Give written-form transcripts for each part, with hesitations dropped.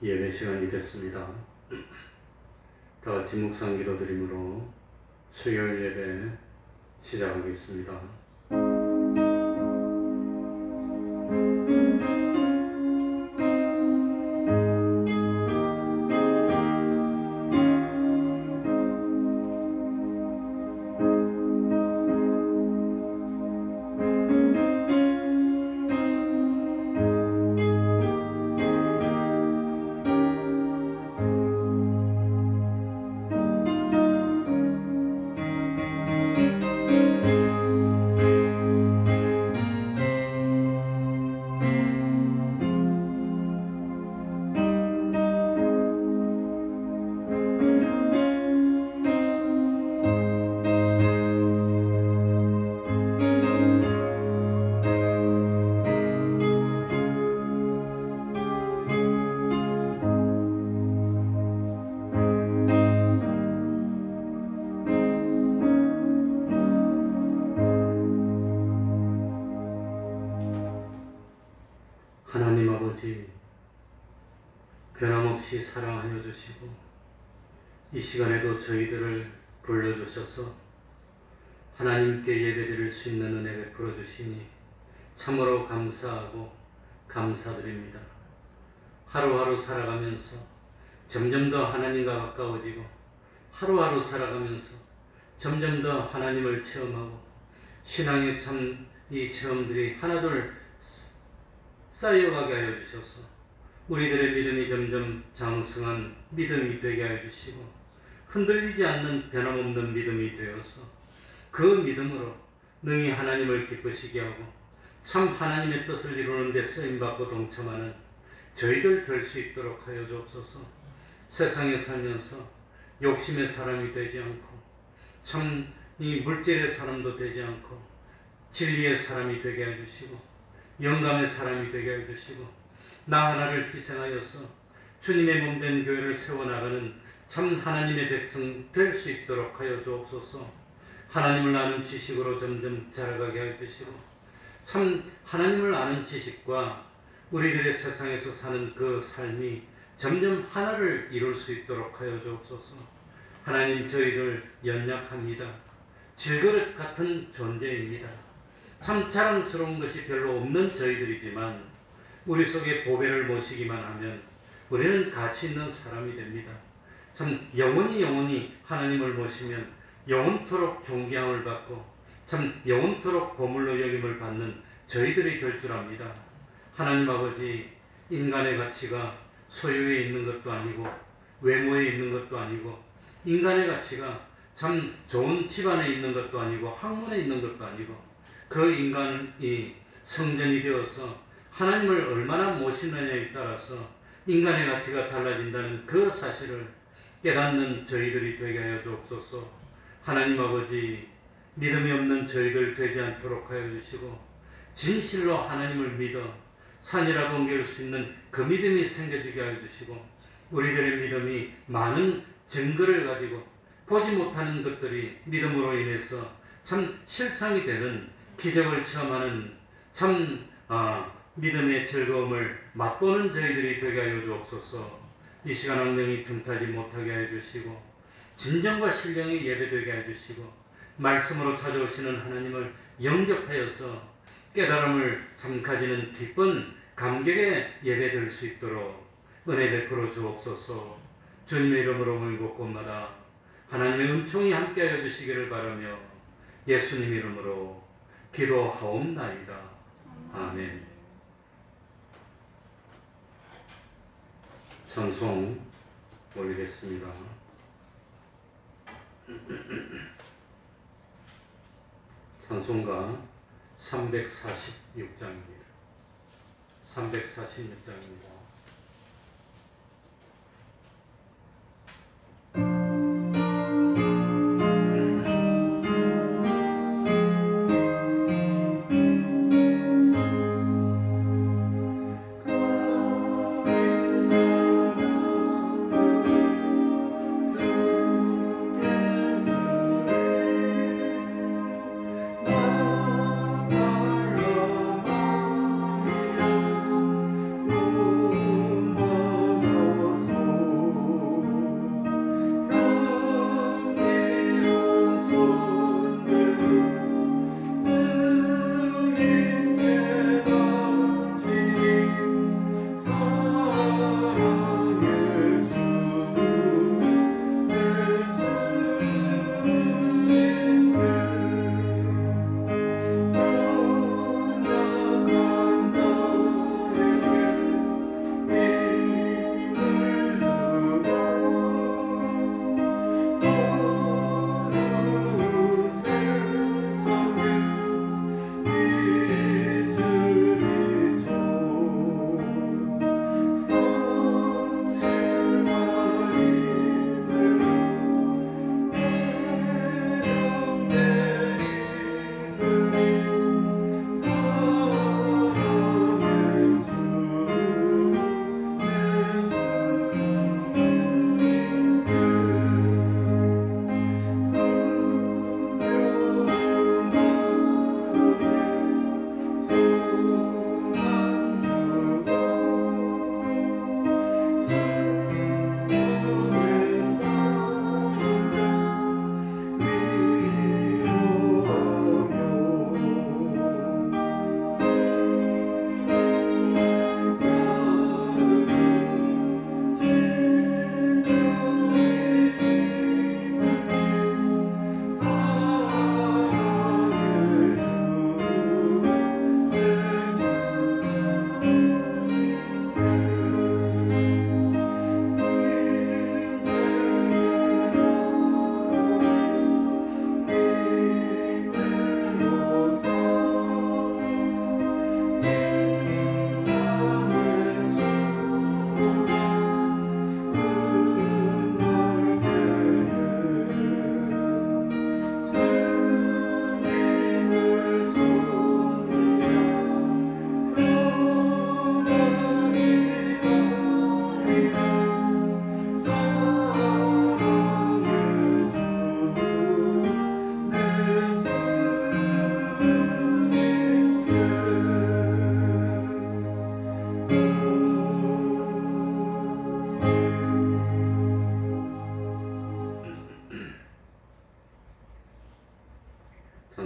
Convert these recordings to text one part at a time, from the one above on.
예배 시간이 됐습니다. 다 같이 묵상 기도드림으로 수요일 예배 시작하겠습니다. 하나님 아버지, 변함없이 사랑하여 주시고 이 시간에도 저희들을 불러주셔서 하나님께 예배드릴 수 있는 은혜 베풀어 주시니 참으로 감사하고 감사드립니다. 하루하루 살아가면서 점점 더 하나님과 가까워지고 하루하루 살아가면서 점점 더 하나님을 체험하고 신앙의 참 이 체험들이 하나둘 쌓여가게 하여 주셔서 우리들의 믿음이 점점 장성한 믿음이 되게 하여 주시고 흔들리지 않는 변함없는 믿음이 되어서 그 믿음으로 능히 하나님을 기쁘시게 하고 참 하나님의 뜻을 이루는 데 쓰임받고 동참하는 저희들 될 수 있도록 하여 주옵소서. 세상에 살면서 욕심의 사람이 되지 않고 참 이 물질의 사람도 되지 않고 진리의 사람이 되게 해주시고 영감의 사람이 되게 해주시고 나 하나를 희생하여서 주님의 몸된 교회를 세워나가는 참 하나님의 백성 될 수 있도록 하여 주옵소서. 하나님을 아는 지식으로 점점 자라가게 해주시고 참 하나님을 아는 지식과 우리들의 세상에서 사는 그 삶이 점점 하나를 이룰 수 있도록 하여 주옵소서. 하나님, 저희들 연약합니다. 질그릇 같은 존재입니다. 참 자랑스러운 것이 별로 없는 저희들이지만 우리 속에 보배를 모시기만 하면 우리는 가치 있는 사람이 됩니다. 참 영원히 하나님을 모시면 영원토록 존귀함을 받고 참 영원토록 보물로 여김을 받는 저희들이 될 줄 압니다. 하나님 아버지, 인간의 가치가 소유에 있는 것도 아니고 외모에 있는 것도 아니고 인간의 가치가 참 좋은 집안에 있는 것도 아니고 학문에 있는 것도 아니고 그 인간이 성전이 되어서 하나님을 얼마나 모시느냐에 따라서 인간의 가치가 달라진다는 그 사실을 깨닫는 저희들이 되게 하여 주옵소서. 하나님 아버지, 믿음이 없는 저희들 되지 않도록 하여 주시고 진실로 하나님을 믿어 산이라도 옮길 수 있는 그 믿음이 생겨지게 하여 주시고 우리들의 믿음이 많은 증거를 가지고 보지 못하는 것들이 믿음으로 인해서 참 실상이 되는 기적을 체험하는 참 믿음의 즐거움을 맛보는 저희들이 되게 하여 주옵소서. 이 시간 엉덩이 틈타지 못하게 하여 주시고 진정과 신령이 예배되게 하여 주시고 말씀으로 찾아오시는 하나님을 영접하여서 깨달음을 참 가지는 기쁜 감격의 예배될 수 있도록 은혜 베풀어 주옵소서. 주님의 이름으로 물고 곳마다 하나님의 은총이 함께하여 주시기를 바라며 예수님 이름으로 기도하옵나이다. 아멘. 찬송 올리겠습니다. 찬송가 346장입니다. 346장입니다.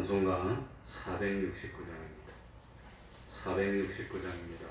찬송가 469장입니다. 469장입니다.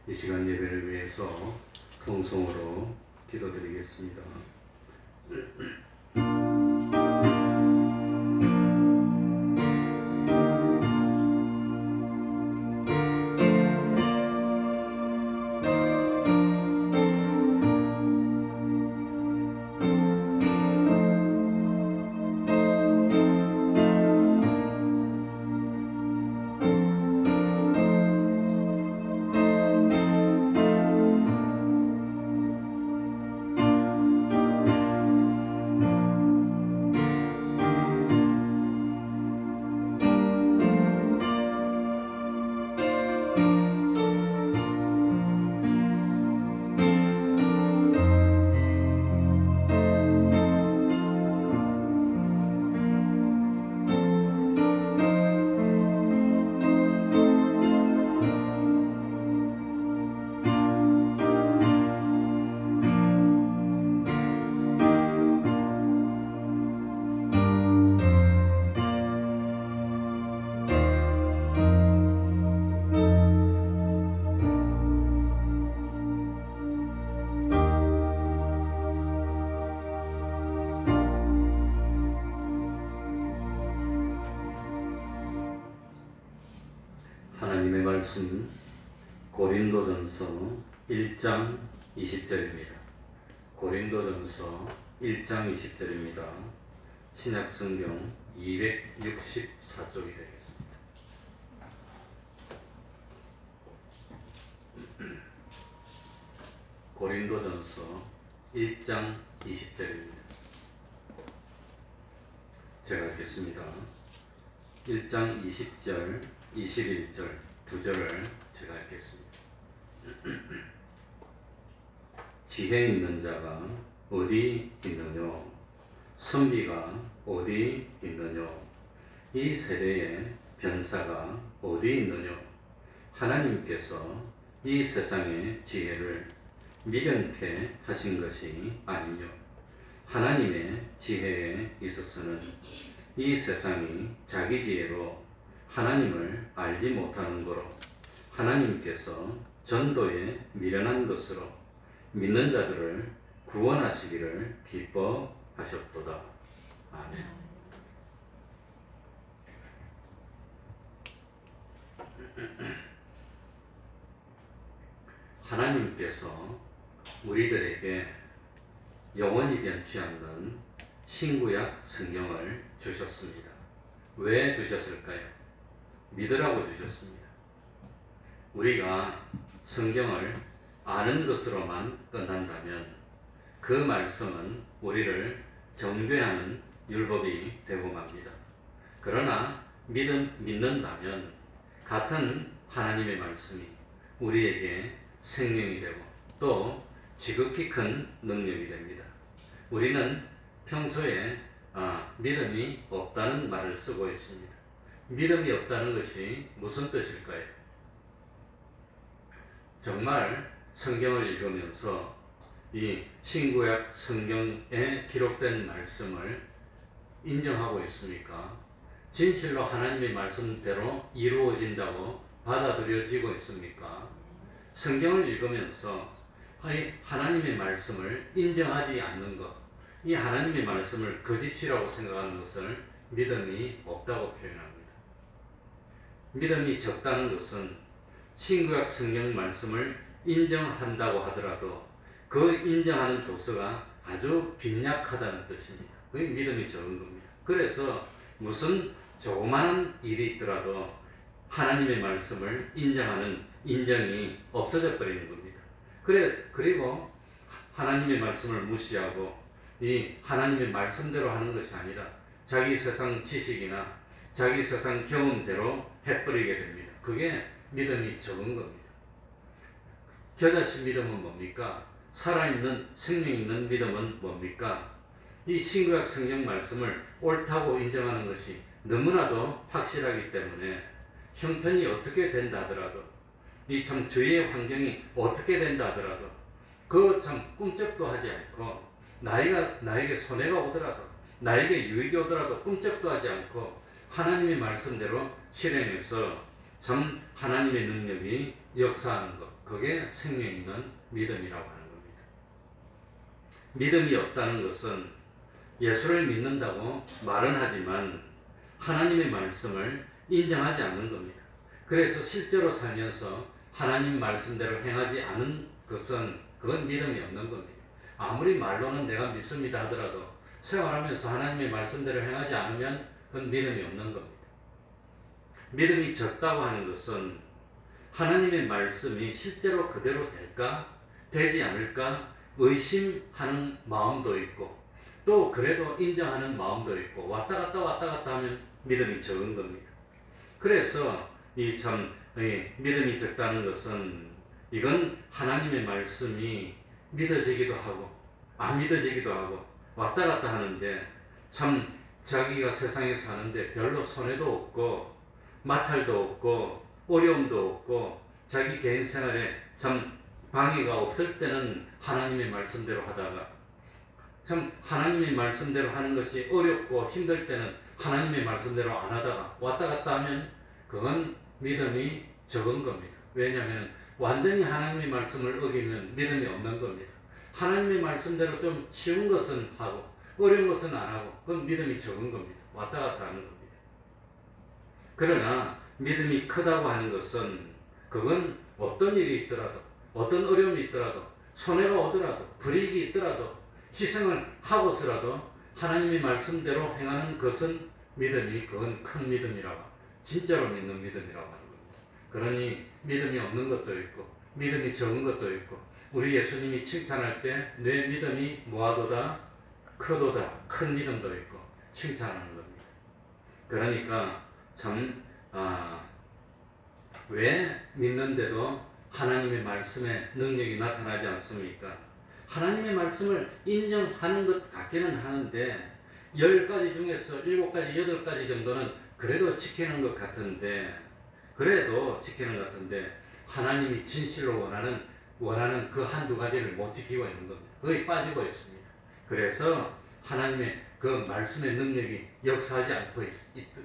이 시간 예배를 위해서 통성으로 기도드리겠습니다. 말씀 고린도전서 1장 20절입니다. 고린도전서 1장 20절입니다. 신약성경 264쪽이 되겠습니다. 고린도전서 1장 20절입니다. 제가 읽겠습니다. 1장 20절, 21절 두 절을 제가 읽겠습니다. 지혜 있는 자가 어디 있느뇨? 선비가 어디 있느뇨? 이 세대의 변사가 어디 있느뇨? 하나님께서 이 세상의 지혜를 미련케 하신 것이 아니뇨? 하나님의 지혜에 있어서는 이 세상이 자기 지혜로 하나님을 알지 못하는 거로 하나님께서 전도에 미련한 것으로 믿는 자들을 구원하시기를 기뻐하셨도다. 아멘. 하나님께서 우리들에게 영원히 변치 않는 신구약 성경을 주셨습니다. 왜 주셨을까요? 믿으라고 주셨습니다. 우리가 성경을 아는 것으로만 끝난다면 그 말씀은 우리를 정죄하는 율법이 되고 맙니다. 그러나 믿는다면 같은 하나님의 말씀이 우리에게 생명이 되고 또 지극히 큰 능력이 됩니다. 우리는 평소에 믿음이 없다는 말을 쓰고 있습니다. 믿음이 없다는 것이 무슨 뜻일까요? 정말 성경을 읽으면서 이 신구약 성경에 기록된 말씀을 인정하고 있습니까? 진실로 하나님의 말씀대로 이루어진다고 받아들여지고 있습니까? 성경을 읽으면서 하나님의 말씀을 인정하지 않는 것, 이 하나님의 말씀을 거짓이라고 생각하는 것을 믿음이 없다고 표현합니다. 믿음이 적다는 것은 신구약 성경 말씀을 인정한다고 하더라도 그 인정하는 도서가 아주 빈약하다는 뜻입니다. 그게 믿음이 적은 겁니다. 그래서 무슨 조그마한 일이 있더라도 하나님의 말씀을 인정하는 인정이 없어져 버리는 겁니다. 그리고 하나님의 말씀을 무시하고 이 하나님의 말씀대로 하는 것이 아니라 자기 세상 지식이나 자기 세상 경험대로 해버리게 됩니다. 그게 믿음이 적은 겁니다. 겨자씨 믿음은 뭡니까? 살아있는 생명 있는 믿음은 뭡니까? 이 신구약 성경 말씀을 옳다고 인정하는 것이 너무나도 확실하기 때문에 형편이 어떻게 된다 하더라도 이 참 주위의 환경이 어떻게 된다 하더라도 그 참 꿈쩍도 하지 않고 나에게 손해가 오더라도 나에게 유익이 오더라도 꿈쩍도 하지 않고 하나님의 말씀대로 실행해서 참 하나님의 능력이 역사하는 것, 그게 생명 있는 믿음이라고 하는 겁니다. 믿음이 없다는 것은 예수를 믿는다고 말은 하지만 하나님의 말씀을 인정하지 않는 겁니다. 그래서 실제로 살면서 하나님 말씀대로 행하지 않은 것은 그건 믿음이 없는 겁니다. 아무리 말로는 내가 믿습니다 하더라도 생활하면서 하나님의 말씀대로 행하지 않으면 그건 믿음이 없는 겁니다. 믿음이 적다고 하는 것은 하나님의 말씀이 실제로 그대로 될까? 되지 않을까? 의심하는 마음도 있고 또 그래도 인정하는 마음도 있고 왔다 갔다 하면 믿음이 적은 겁니다. 그래서 믿음이 적다는 것은 이건 하나님의 말씀이 믿어지기도 하고 안 믿어지기도 하고 왔다 갔다 하는데 참 자기가 세상에 사는데 별로 손해도 없고 마찰도 없고 어려움도 없고 자기 개인 생활에 참 방해가 없을 때는 하나님의 말씀대로 하다가 참 하나님의 말씀대로 하는 것이 어렵고 힘들 때는 하나님의 말씀대로 안 하다가 왔다 갔다 하면 그건 믿음이 적은 겁니다. 왜냐하면 완전히 하나님의 말씀을 어기면 믿음이 없는 겁니다. 하나님의 말씀대로 좀 쉬운 것은 하고 어려운 것은 안 하고 그건 믿음이 적은 겁니다. 왔다 갔다 하는 겁니다. 그러나 믿음이 크다고 하는 것은 그건 어떤 일이 있더라도, 어떤 어려움이 있더라도, 손해가 오더라도, 불이익이 있더라도, 희생을 하고서라도 하나님의 말씀대로 행하는 것은 믿음이, 그건 큰 믿음이라고, 진짜로 믿는 믿음이라고 하는 겁니다. 그러니 믿음이 없는 것도 있고 믿음이 적은 것도 있고, 우리 예수님이 칭찬할 때 내 믿음이 뭐하도다? 크도다. 큰 믿음도 있고 칭찬하는 겁니다. 그러니까 참 왜 믿는데도 하나님의 말씀에 능력이 나타나지 않습니까? 하나님의 말씀을 인정하는 것 같기는 하는데 10가지 중에서 7가지, 8가지 정도는 그래도 지키는 것 같은데, 하나님이 진실로 원하는 그 한두 가지를 못 지키고 있는 겁니다. 거의 빠지고 있습니다. 그래서 하나님의 그 말씀의 능력이 역사하지 않고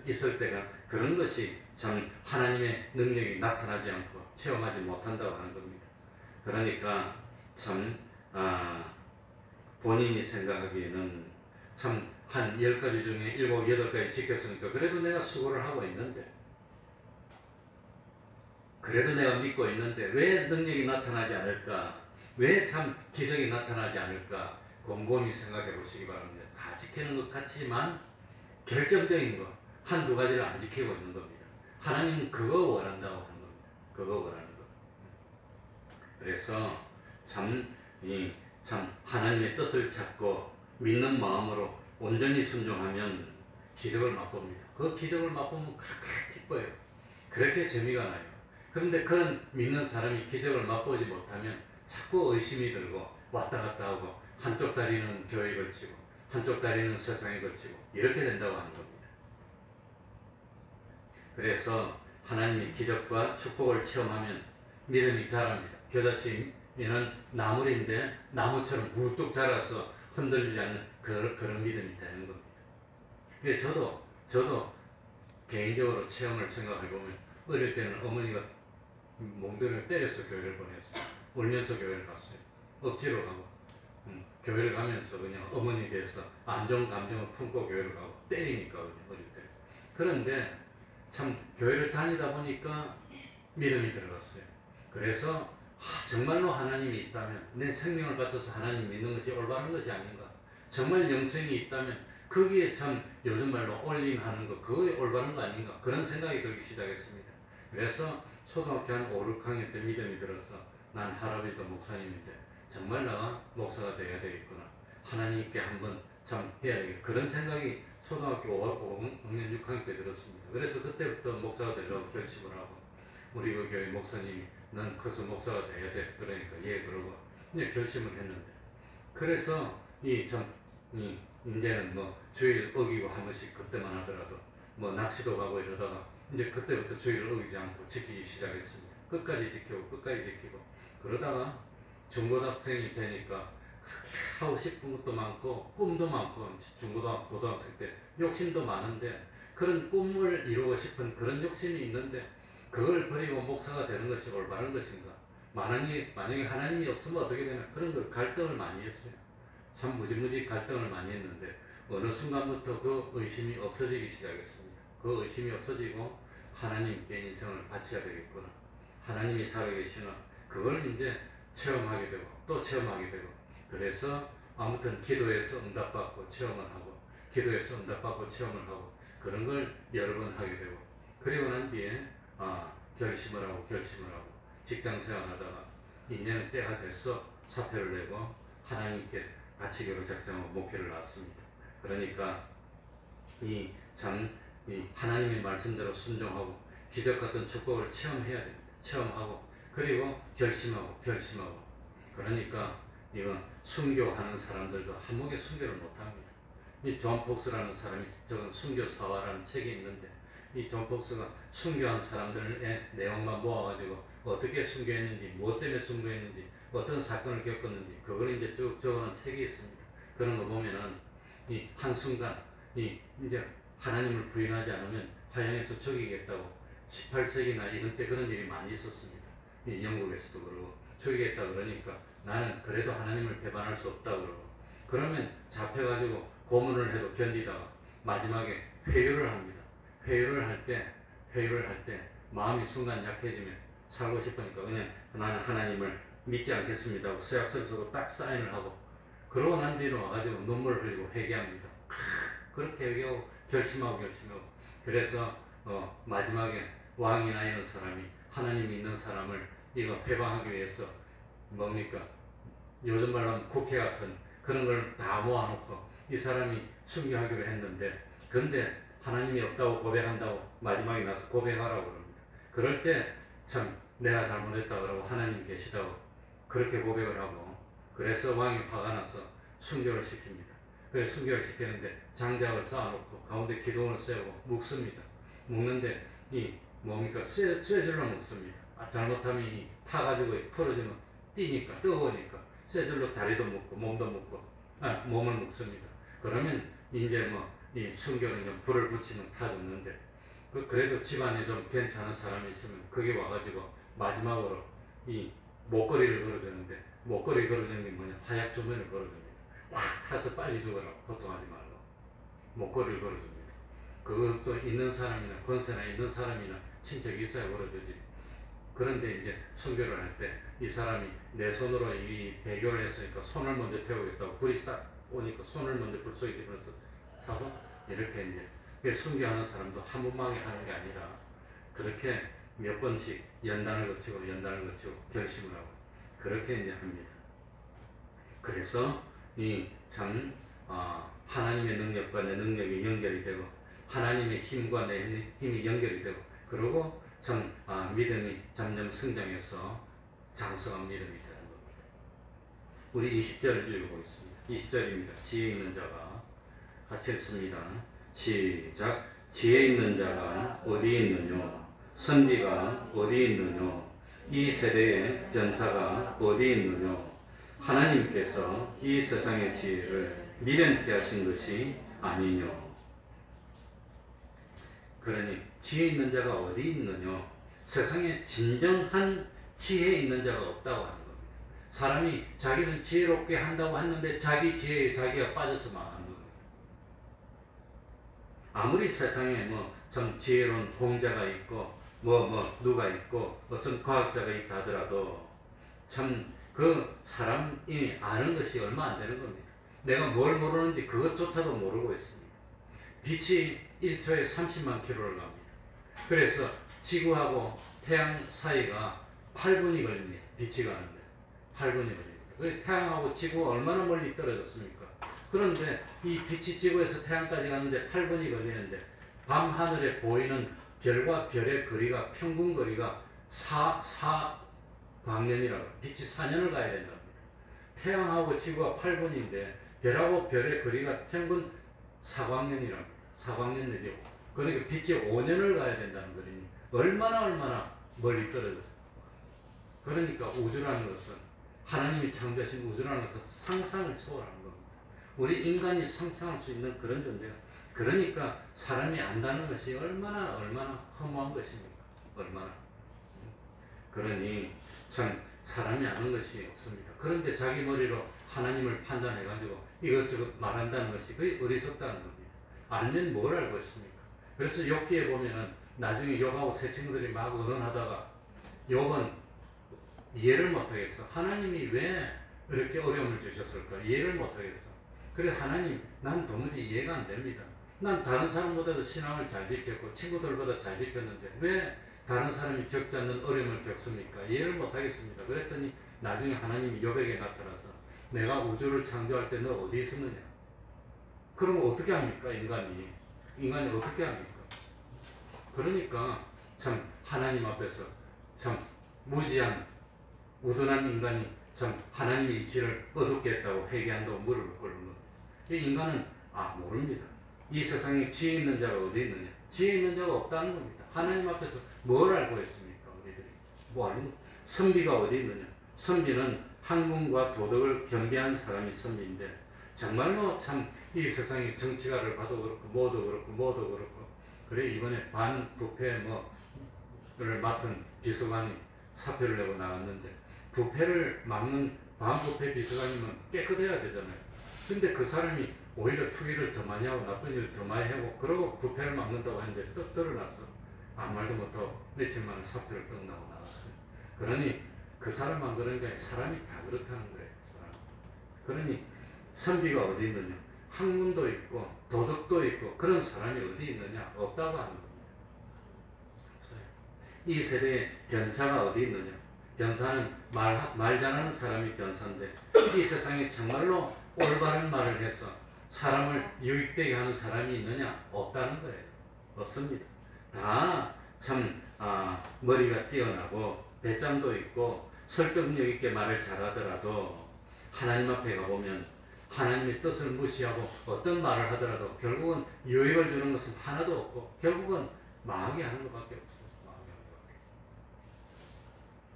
있을 때가, 그런 것이 참 하나님의 능력이 나타나지 않고 체험하지 못한다고 하는 겁니다. 그러니까 참 본인이 생각하기에는 참 한 10가지 중에 7, 8가지 지켰으니까 그래도 내가 수고를 하고 있는데, 그래도 내가 믿고 있는데 왜 능력이 나타나지 않을까? 왜 참 기적이 나타나지 않을까? 곰곰이 생각해 보시기 바랍니다. 다 지키는 것 같지만 결정적인 거 한두 가지를 안 지키고 있는 겁니다. 하나님은 그거 원한다고 하는 겁니다. 그거 원하는 거. 그래서 참 하나님의 뜻을 찾고 믿는 마음으로 온전히 순종하면 기적을 맛봅니다. 그 기적을 맛보면 그렇게 기뻐요. 그렇게 재미가 나요. 그런데 그런 믿는 사람이 기적을 맛보지 못하면 자꾸 의심이 들고 왔다 갔다 하고, 한쪽 다리는 교회에 걸치고 한쪽 다리는 세상에 걸치고 이렇게 된다고 하는 겁니다. 그래서 하나님의 기적과 축복을 체험하면 믿음이 자랍니다. 겨자씨는 나물인데 나무처럼 우뚝 자라서 흔들리지 않는 그런 믿음이 되는 겁니다. 저도 개인적으로 체험을 생각해보면, 어릴 때는 어머니가 몽둥이를 때려서 교회를 보냈어요. 울면서 교회를 갔어요. 억지로 가고, 교회를 가면서 그냥 어머니 돼서 안 좋은 감정을 품고 교회를 가고, 때리니까 그냥 어릴 때. 그런데 참 교회를 다니다 보니까 믿음이 들어갔어요. 그래서 정말로 하나님이 있다면, 내 생명을 바쳐서 하나님 믿는 것이 올바른 것이 아닌가, 정말 영생이 있다면 거기에 참 요즘 말로 올인하는 거, 그거에 올바른 거 아닌가, 그런 생각이 들기 시작했습니다. 그래서 초등학교 한 5, 6학년 때 믿음이 들어서, 난 할아버지도 목사님인데 정말 내가 목사가 되어야 되겠구나, 하나님께 한번 참 해야 되겠다, 그런 생각이 초등학교 5학년, 6학년 때 들었습니다. 그래서 그때부터 목사가 되려고 결심을 하고, 우리 그 교회 목사님이 넌 커서 목사가 돼야 돼, 그러니까 예 그러고 이제 결심을 했는데, 그래서 이제는 뭐 주일 어기고 한 번씩 그때만 하더라도 뭐 낚시도 가고 이러다가 이제 그때부터 주일을 어기지 않고 지키기 시작했습니다. 끝까지 지키고 그러다가 중고등학생이 되니까 그렇게 하고 싶은 것도 많고 꿈도 많고, 고등학생 때 욕심도 많은데, 그런 꿈을 이루고 싶은 그런 욕심이 있는데 그걸 버리고 목사가 되는 것이 올바른 것인가? 만약에 하나님이 없으면 어떻게 되나? 그런 걸 갈등을 많이 했어요. 참 무지무지 갈등을 많이 했는데 어느 순간부터 그 의심이 없어지기 시작했습니다. 그 의심이 없어지고 하나님께 인생을 바쳐야 되겠구나, 하나님이 살아계시나, 그걸 이제 체험하게 되고 또 체험하게 되고, 그래서 아무튼 기도해서 응답받고 체험을 하고, 기도해서 응답받고 체험을 하고, 그런 걸 여러 번 하게 되고, 그리고 난 뒤에 결심을 하고 직장생활 하다가 이제는 때가 됐어 사표를 내고 하나님께 바치기로 작정하고 목회를 나왔습니다. 그러니까 이 하나님의 말씀대로 순종하고 기적 같은 축복을 체험해야 됩니다. 체험하고 그리고 결심하고. 그러니까 이건 순교하는 사람들도 한목에 순교를 못합니다. 이 존 폭스라는 사람이 적은 순교사화라는 책이 있는데, 이 존 폭스가 순교한 사람들의 내용만 모아가지고 어떻게 순교했는지, 무엇 때문에 순교했는지, 어떤 사건을 겪었는지, 그걸 이제 쭉 적어놓은 책이 있습니다. 그런 거 보면은 이 한순간 이제 하나님을 부인하지 않으면 화형에서 죽이겠다고 18세기나 이런 때 그런 일이 많이 있었습니다. 이 영국에서도 그러고 죽이겠다 그러니까 나는 그래도 하나님을 배반할 수 없다 그러고, 그러면 잡혀가지고 고문을 해도 견디다가 마지막에 회유를 합니다. 회유를 할 때 마음이 순간 약해지면 살고 싶으니까 그냥 나는 하나님을 믿지 않겠습니다 하고 서약서를 쓰고 딱 사인을 하고, 그러고 난 뒤로 와가지고 눈물을 흘리고 회개합니다. 그렇게 회개하고 결심하고 그래서 마지막에 왕이나 이런 사람이 하나님 믿는 사람을 이거 해방하기 위해서 뭡니까? 요즘 말로 하면 국회 같은 그런 걸 다 모아놓고 이 사람이 순교하기로 했는데, 근데 하나님이 없다고 고백한다고 마지막에 나서 고백하라고 그럽니다. 그럴 때 참 내가 잘못했다 그러고 하나님 계시다고 그렇게 고백을 하고, 그래서 왕이 화가 나서 순교를 시킵니다. 그래서 순교를 시키는데 장작을 쌓아놓고 가운데 기둥을 세우고 묶습니다. 묶는데 이 뭡니까? 쇠줄로 묶습니다. 잘못하면 이 타가지고 풀어지면 뛰니까, 뜨거우니까 쇠줄로 다리도 묶고 몸도 묶고 몸을 묶습니다. 그러면 이제 이 순교는 좀 불을 붙이면 타 죽는데, 그래도 집안에 좀 괜찮은 사람이 있으면 그게 와가지고 마지막으로 이 목걸이를 걸어주는데, 목걸이 걸어주는 게 뭐냐? 화약 주머니를 걸어줍니다. 확 타서 빨리 죽어라, 고통하지 말고 목걸이를 걸어줍니다. 그것도 있는 사람이나 권세나 있는 사람이나 친척이 있어야 걸어주지. 그런데 이제 순교를 할 때 이 사람이 내 손으로 이 배교를 했으니까 손을 먼저 태우겠다고 불이 싹 오니까 손을 먼저 불 속에 집어넣어서 타고 이렇게 이제 순교하는 사람도 한 번만에 하는 게 아니라 그렇게 몇 번씩 연단을 거치고 결심을 하고 그렇게 이제 합니다. 그래서 이 참 하나님의 능력과 내 능력이 연결이 되고 하나님의 힘과 내 힘이 연결이 되고, 그리고 참 믿음이 점점 성장해서 장성한 믿음이 되는 겁니다. 우리 20절 읽어보겠습니다. 20절입니다. 지혜 있는 자가, 같이 읽습니다. 시작. 지혜 있는 자가 어디 있느뇨? 선비가 어디 있느뇨? 이 세대의 변사가 어디 있느뇨? 하나님께서 이 세상의 지혜를 미련케 하신 것이 아니뇨. 그러니 지혜 있는 자가 어디 있느뇨? 세상에 진정한 지혜 있는 자가 없다고 하는 겁니다. 사람이 자기는 지혜롭게 한다고 했는데 자기 지혜에 자기가 빠져서 망하는 겁니다. 아무리 세상에 좀 지혜로운 공자가 있고 누가 있고 무슨 과학자가 있다 하더라도 참 그 사람이 아는 것이 얼마 안 되는 겁니다. 내가 뭘 모르는지 그것조차도 모르고 있습니다. 빛이 1초에 30만 킬로를 갑니다. 그래서 지구하고 태양 사이가 8분이 걸립니다. 빛이 가는데 8분이 걸립니다. 태양하고 지구가 얼마나 멀리 떨어졌습니까? 그런데 이 빛이 지구에서 태양까지 가는데 8분이 걸리는데, 밤 하늘에 보이는 별과 별의 거리가, 평균 거리가 4광년이라고, 빛이 4년을 가야 된답니다. 태양하고 지구가 8분인데 별하고 별의 거리가 평균 4광년이랍니다. 4광년 내지, 그러니까 빛이 5년을 가야 된다는 거니 얼마나 멀리 떨어졌어요. 그러니까 우주라는 것은, 하나님이 창조하신 우주라는 것은 상상을 초월하는 겁니다. 우리 인간이 상상할 수 있는 그런 존재가, 그러니까 사람이 안다는 것이 얼마나 허무한 것입니까? 얼마나. 그러니 참 사람이 아는 것이 없습니다. 그런데 자기 머리로 하나님을 판단해가지고 이것저것 말한다는 것이 거의 어리석다는 겁니다. 알면 뭘 알고 있습니까? 그래서 욥기에 보면은 나중에 욥하고 세 친구들이 막 의논하다가 욥은 이해를 못하겠어. 하나님이 왜 이렇게 어려움을 주셨을까? 이해를 못하겠어. 그래서 하나님, 난 도무지 이해가 안 됩니다. 난 다른 사람보다도 신앙을 잘 지켰고 친구들보다 잘 지켰는데 왜 다른 사람이 겪지 않는 어려움을 겪습니까? 이해를 못하겠습니다. 그랬더니 나중에 하나님이 욥에게 나타나서 내가 우주를 창조할 때 너 어디 있었느냐? 그러면 어떻게 합니까? 인간이 어떻게 합니까? 그러니까 참 하나님 앞에서 참 무지한 우둔한 인간이 참 하나님의 이치를 어둡게 했다고 회개한다고 무릎을 꿇는 겁니다. 이 인간은 모릅니다. 이 세상에 지혜 있는 자가 어디 있느냐? 지혜 있는 자가 없다는 겁니다. 하나님 앞에서 뭘 알고 있습니까? 우리들이 선비가 어디 있느냐? 선비는 학문과 도덕을 겸비한 사람이 선비인데, 정말로 참 이 세상에 정치가를 봐도 그렇고 뭐도 그렇고 그래 이번에 반부패를 맡은 비서관이 사표를 내고 나왔는데, 부패를 막는 반부패 비서관이면 깨끗해야 되잖아요. 근데 그 사람이 오히려 투기를 더 많이 하고 나쁜 일을 더 많이 하고 그러고 부패를 막는다고 했는데 떡 드러났어. 아무 말도 못하고 며칠 만에 사표를 떡 나고 나왔어요. 그러니 그 사람만 그런 게 아니라 사람이 다 그렇다는 거예요. 사람. 그러니 선비가 어디 있느냐? 학문도 있고 도덕도 있고 그런 사람이 어디 있느냐? 없다고 하는 겁니다. 없어요. 이 세대에 변사가 어디 있느냐? 변사는 말 잘하는 사람이 변사인데 이 세상에 정말로 올바른 말을 해서 사람을 유익되게 하는 사람이 있느냐? 없다는 거예요. 없습니다. 다 참 머리가 뛰어나고 배짱도 있고 설득력 있게 말을 잘하더라도 하나님 앞에 가보면 하나님의 뜻을 무시하고 어떤 말을 하더라도 결국은 유익을 주는 것은 하나도 없고 결국은 망하게 하는 것밖에 없어요. 망하게 하는 것밖에.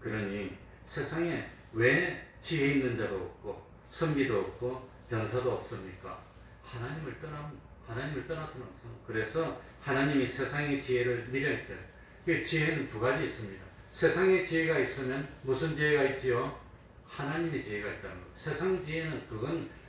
그러니 세상에 왜 지혜 있는 자도 없고 선비도 없고 변사도 없습니까? 하나님을 떠나서는 없습니다. 그래서 하나님이 세상의 지혜를 밀어냈죠. 그 지혜는 두 가지 있습니다. 세상의 지혜가 있으면 무슨 지혜가 있지요? 하나님의 지혜가 있다는 것. 세상 지혜는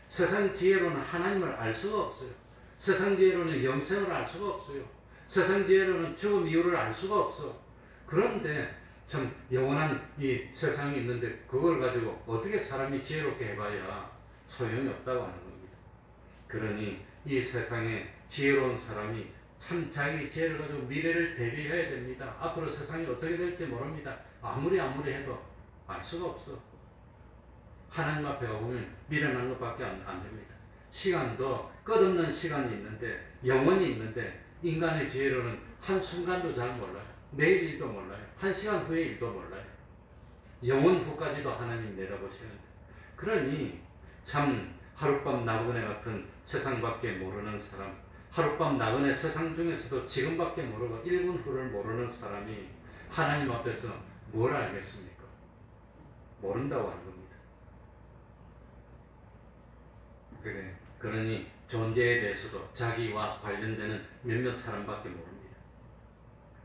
세상 지혜로는 하나님을 알 수가 없어요. 세상 지혜로는 영생을 알 수가 없어요. 세상 지혜로는 죽음 이유를 알 수가 없어. 그런데 참 영원한 이 세상이 있는데 그걸 가지고 어떻게 사람이 지혜롭게 해봐야 소용이 없다고 하는 겁니다. 그러니 이 세상에 지혜로운 사람이 참 자기 지혜를 가지고 미래를 대비해야 됩니다. 앞으로 세상이 어떻게 될지 모릅니다. 아무리 해도 알 수가 없어. 하나님 앞에 가보면 미련한 것밖에 안 됩니다. 시간도 끝없는 시간이 있는데 영원히 있는데 인간의 지혜로는 한순간도 잘 몰라요. 내일 일도 몰라요. 한 시간 후의 일도 몰라요. 영원 후까지도 하나님 내다보시는데 그러니 참 하룻밤 나그네 같은 세상밖에 모르는 사람 하룻밤 나그네 세상 중에서도 지금밖에 모르고 1분 후를 모르는 사람이 하나님 앞에서 뭘 알겠습니까? 모른다고 하는 겁니다. 그러니 존재에 대해서도 자기와 관련되는 몇몇 사람밖에 모릅니다.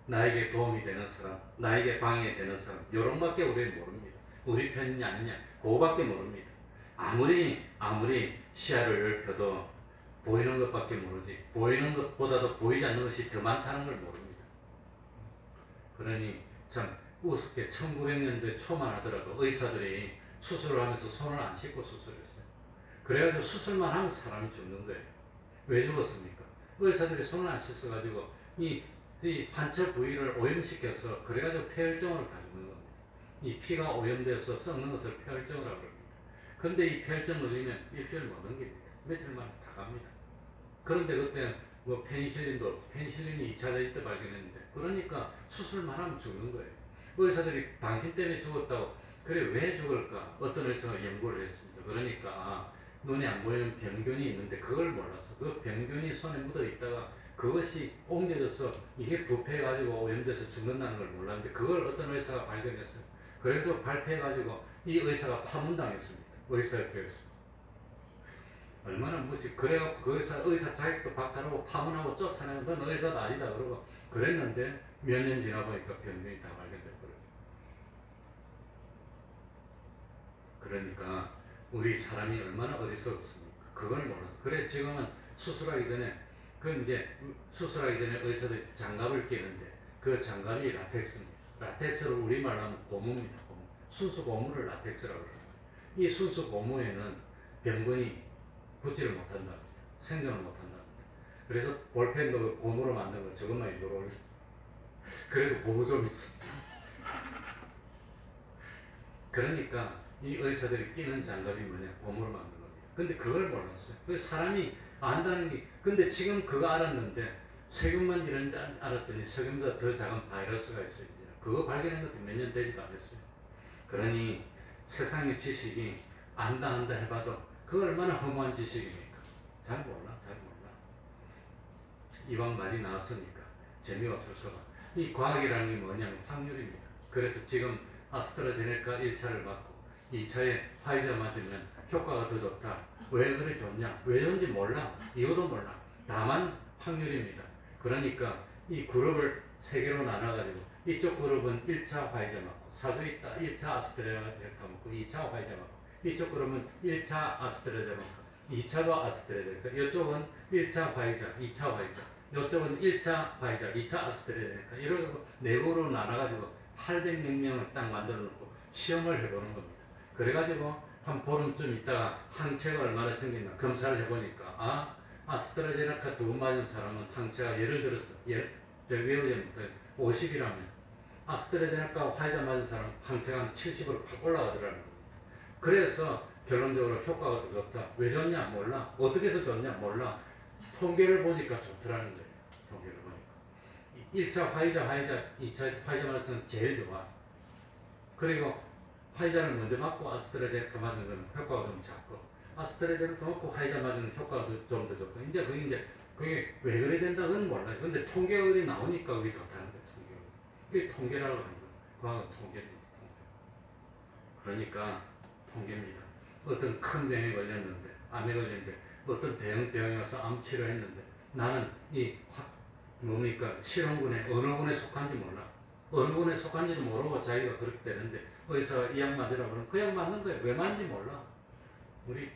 나에게 도움이 되는 사람, 나에게 방해되는 사람, 요런밖에 우리는 모릅니다. 우리 편이냐 아니냐, 그거밖에 모릅니다. 아무리 시야를 넓혀도 보이는 것밖에 모르지 보이는 것보다도 보이지 않는 것이 더 많다는 걸 모릅니다. 그러니 참 우습게 1900년대 초만 하더라도 의사들이 수술을 하면서 손을 안 씻고 수술했어요. 그래가지고 수술만 하면 사람이 죽는 거예요. 왜 죽었습니까? 의사들이 손을 안 씻어가지고 이 환철 부위를 오염시켜서 그래가지고 폐혈증으로 다 죽는 겁니다. 이 피가 오염돼서 썩는 것을 폐혈증이라고 합니다. 근데 이 폐혈증 걸리면 일주일 못 넘깁니다. 며칠 만에 다 갑니다. 그런데 그때 뭐 페니실린이 2차대 때 발견했는데 그러니까 수술만 하면 죽는 거예요. 의사들이 당신 때문에 죽었다고 그래 왜 죽을까? 어떤 의사가 연구를 했습니다. 그러니까 눈에 안 보이는 병균이 있는데 그걸 몰랐어. 그 병균이 손에 묻어 있다가 그것이 옮겨져서 이게 부패해가지고 오염돼서 죽는다는 걸 몰랐는데 그걸 어떤 의사가 발견했어요. 그래서 발표해가지고 이 의사가 파문당했습니다. 의사협회에서. 얼마나 그래갖고 그 의사 자격도 박탈하고 파문하고 쫓아내면 넌 의사도 아니다 그러고 그랬는데 몇 년 지나 보니까 병균이 다 발견돼 버렸어요. 그러니까 우리 사람이 얼마나 어리석었습니까? 그걸 몰라서. 그래 지금은 수술하기 전에 의사들이 장갑을 끼는데 그 장갑이 라텍스입니다. 라텍스를 우리말로 하면 고무입니다. 고무. 순수 고무를 라텍스라고 합니다. 이 순수 고무에는 병균이 붙지를 못한답니다. 생존을 못한답니다. 그래서 볼펜도 고무로 만든 거 저것만 일부러 올려. 그래도 고무 좀 있어. 그러니까 이 의사들이 끼는 장갑이 뭐냐? 고무로 만든 겁니다. 근데 그걸 몰랐어요. 그래서 사람이 안다는 게, 근데 지금 그거 알았는데 세균만 이런 줄 알았더니 세균보다 더 작은 바이러스가 있어요. 그거 발견한 것도 몇 년 되지도 않았어요. 그러니 세상의 지식이 안다 해봐도 그 얼마나 허무한 지식입니까? 잘 몰라. 이왕 말이 나왔으니까 재미없을까봐. 이 과학이라는 게 뭐냐면 확률입니다. 그래서 지금 아스트라제네카 1차를 맞고 2차에 화이자 맞으면 효과가 더 좋다. 왜 그래 좋냐? 왜 좋은지 몰라. 이유도 몰라. 다만 확률입니다. 그러니까 이 그룹을 3개로 나눠가지고 이쪽 그룹은 1차 화이자 맞고 4주 있다 1차 아스트라제네카 맞고 2차 화이자 맞고 이쪽 그룹은 1차 아스트라제네카 2차도 아스트라제네카 이쪽은 1차 화이자 2차 화이자 이쪽은 1차 화이자 2차 아스트라제네카 이렇게 4그룹으로 나눠가지고 800몇 명을 딱 만들어 놓고 시험을 해보는 겁니다. 그래가지고 한 보름쯤 있다가 항체가 얼마나 생겼나 검사를 해보니까 아스트라제네카 2번 맞은 사람은 항체가 예를 들어서 외우지 못해 50이라면 아스트라제네카 화이자 맞은 사람은 항체가 한 70으로 팍 올라가더라는 겁니다. 그래서 결론적으로 효과가 더 좋다. 왜 좋냐? 몰라. 어떻게 해서 좋냐? 몰라. 통계를 보니까 좋더라는 거예요. 통계를 보니까. 1차 화이자, 2차 화이자 맞으면 제일 좋아. 그리고 화이자를 먼저 맞고 아스트라제네카 맞은 건 효과가 좀 작고, 아스트라제네카 맞고 화이자 맞은 효과가 좀 더 좋고, 그게 왜 그래 된다? 그건 몰라요. 근데 통계가 어디 나오니까 그게 좋다는 거예요, 통계가. 그게 통계라고 하는 거예요. 과학은 통계입니다, 통계. 그러니까, 통계입니다. 어떤 큰 병에 걸렸는데, 암에 걸렸는데, 어떤 병에 와서 암 치료했는데, 나는 실험군에 어느 군에 속한지 몰라. 어느 군에 속한지도 모르고 자기가 그렇게 되는데, 의사가 이 약 맞으라고 그러면 그 약 맞는 거예요. 왜 맞는지 몰라. 우리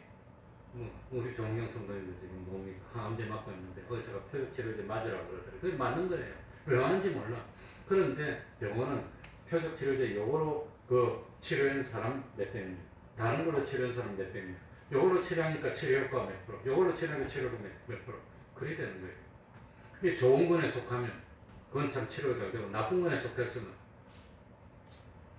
정경 성도님도 지금 몸이 항암제 맞고 있는데, 의사가 표적치료제 맞으라고 그러더라고요. 그게 맞는 거예요. 왜 맞는지 몰라. 그런데 병원은 표적치료제 요거로 치료한 사람 몇 병입니다. 다른 걸로 치료한 사람 몇 병입니다. 요걸로 치료하니까 치료 효과가 몇 프로, 요걸로 치료하니까 치료 효과가 몇 프로. 그렇게 되는 거예요. 이게 좋은 거에 속하면 그건 참 치료가 잘 되고, 나쁜 거에 속했으면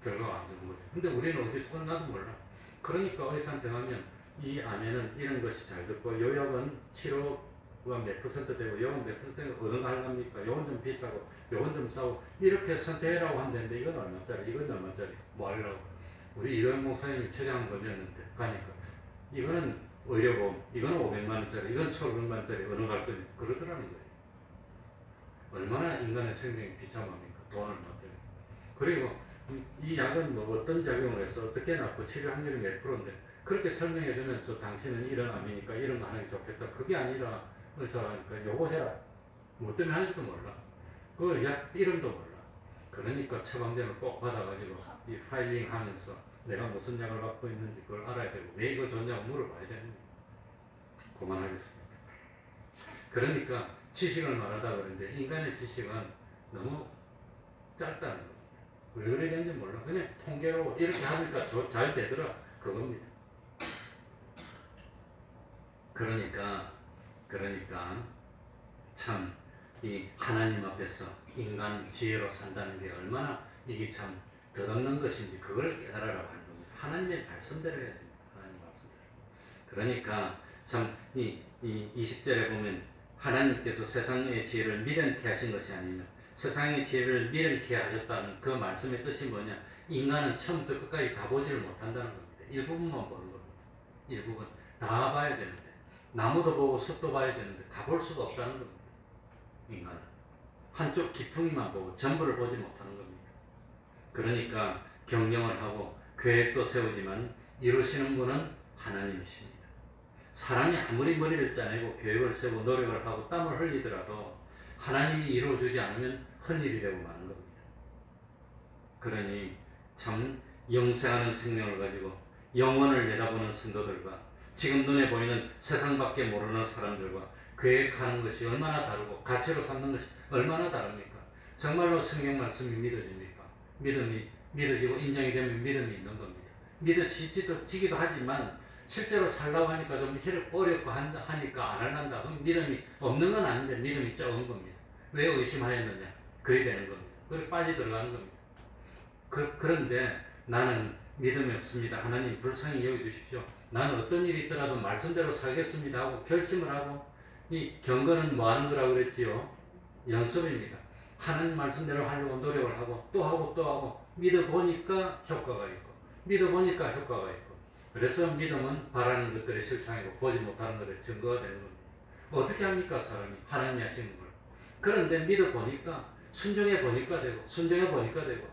결과가 안 되는 거죠. 근데 우리는 어디서 끝나도 몰라. 그러니까 의사한테 가면 이 암에는 이런 것이 잘 듣고, 요 약은 치료가 몇 퍼센트 되고, 요건 몇 퍼센트 어느 거 하랍니까? 요건 좀 비싸고, 요건 좀 싸고, 이렇게 선택해라고 한다는데, 이건 얼마짜리, 이건 얼마짜리, 뭐 하려고. 우리 이런 목사님이 처장 걸렸는데, 가니까, 이거는 의료보험, 이거는 500만원짜리, 이건 1,500만원짜리, 어느 갈 거니? 그러더라는 거예요. 얼마나 인간의 생명이 비참합니까? 돈을 못 때문에. 그리고 이 약은 뭐 어떤 작용을 해서 어떻게 낫고 치료 확률이 몇 프로인데, 그렇게 설명해 주면서 당신은 이런 암이니까 이런 거 하는 게 좋겠다. 그게 아니라 의사가 하니까 요거 해라. 뭐 때문에 하는지도 몰라. 그 약 이름도 몰라. 그러니까 처방전을 꼭 받아가지고 이 파일링 하면서 내가 무슨 약을 갖고 있는지 그걸 알아야 되고, 왜 이거 좋냐고 물어봐야 되는 거예요. 그만하겠습니다. 그러니까 지식을 말하다 그러는데, 인간의 지식은 너무 짧다는 거예요. 왜 그래 되는지 몰라. 그냥 통계로 이렇게 하니까 잘 되더라. 그겁니다. 그러니까 참 이 하나님 앞에서 인간 지혜로 산다는 게 얼마나 이게 참 덧없는 것인지 그걸 깨달으라고 하는 겁니다. 하나님의 말씀대로 해야 됩니다. 하나님 말씀대로. 그러니까 참 이 20절에 보면 하나님께서 세상의 지혜를 미련케 하신 것이 아니면, 세상의 지혜를 미련케 하셨다는 그 말씀의 뜻이 뭐냐? 인간은 처음부터 끝까지 다 보지를 못한다는 겁니다. 일부분만 보는 겁니다. 일부분. 다 봐야 되는데, 나무도 보고 숲도 봐야 되는데 다 볼 수가 없다는 겁니다. 인간은 한쪽 기퉁이만 보고 전부를 보지 못하는 겁니다. 그러니까 경영을 하고 계획도 세우지만 이루시는 분은 하나님이십니다. 사람이 아무리 머리를 짜내고 계획을 세우고 노력을 하고 땀을 흘리더라도 하나님이 이루어주지 않으면 헛일이 되고 마는 겁니다. 그러니 참 영생하는 생명을 가지고 영원을 내다보는 성도들과 지금 눈에 보이는 세상밖에 모르는 사람들과 계획하는 것이 얼마나 다르고 가치로 삼는 것이 얼마나 다릅니까? 정말로 성경 말씀이 믿어집니까? 믿음이 믿어지고 인정이 되면 믿음이 있는 겁니다. 믿어지기도 하지만 실제로 살라고 하니까 좀 어렵고 하니까 안 할란다. 그럼 믿음이 없는 건 아닌데 믿음이 적은 겁니다. 왜 의심하였느냐? 그래 되는 겁니다. 그래 빠져 들어가는 겁니다. 그런데 나는 믿음이 없습니다. 하나님 불쌍히 여겨주십시오. 나는 어떤 일이 있더라도 말씀대로 살겠습니다 하고 결심을 하고, 이 경건은 뭐 하는 거라고 그랬지요? 연습입니다. 하나님 말씀대로 하려고 노력을 하고 또 하고 또 하고, 믿어보니까 효과가 있고 믿어보니까 효과가 있고, 그래서 믿음은 바라는 것들의 실상이고 보지 못하는 것의 증거가 되는 겁니다. 어떻게 합니까? 사람이 하나님이 하시는 걸. 그런데 믿어보니까, 순종해보니까 되고 순종해보니까 되고.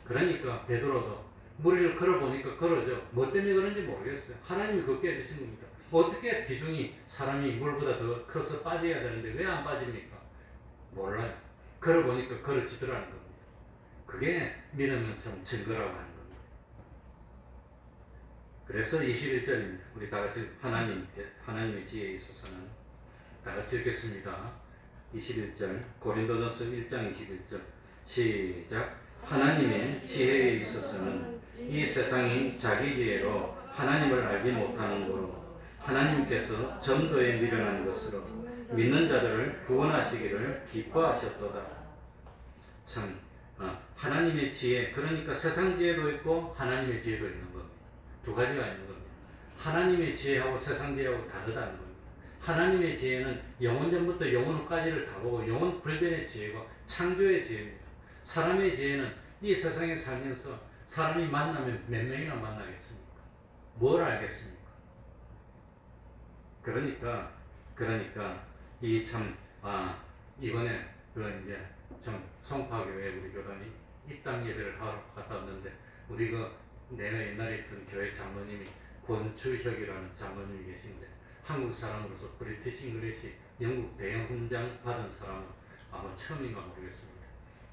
그러니까 베드로도 무리를 걸어보니까 걸어져. 뭐 때문에 그런지 모르겠어요. 하나님이 걷게 해주신 겁니다. 어떻게 비중이 사람이 물보다 더 커서 빠져야 되는데 왜 안 빠집니까? 몰라요. 걸어보니까 걸어지더라는 겁니다. 그게 믿음은 참 증거라고 하는 겁니다. 그래서 21절입니다. 우리 다 같이 하나님의 지혜에 있어서는 다 같이 읽겠습니다. 21절 고린도전서 1장 21절 시작. 하나님의 지혜에 있어서는 이 세상이 자기 지혜로 하나님을 알지 못하는 거로 하나님께서 전도에 미련한 것으로 믿는 자들을 구원하시기를 기뻐하셨도다. 참 하나님의 지혜, 그러니까 세상 지혜도 있고 하나님의 지혜도 있는 겁니다. 두 가지가 있는 겁니다. 하나님의 지혜하고 세상 지혜하고 다르다는 겁니다. 하나님의 지혜는 영원 전부터 영원 후까지를 다 보고 영원 불변의 지혜고 창조의 지혜입니다. 사람의 지혜는 이 세상에 살면서 사람이 만나면 몇 명이나 만나겠습니까? 뭘 알겠습니까? 그러니까 이 참 이번에 그 이제 좀 송파교회 우리 교단이 입당 예배를 하러 갔다 왔는데 우리 내가 옛날에 있던 교회 장로님이 권추혁이라는 장로님이 계신데 한국 사람으로서 브리티시 잉글리시 영국 대형 훈장 받은 사람은 아마 처음인가 모르겠습니다.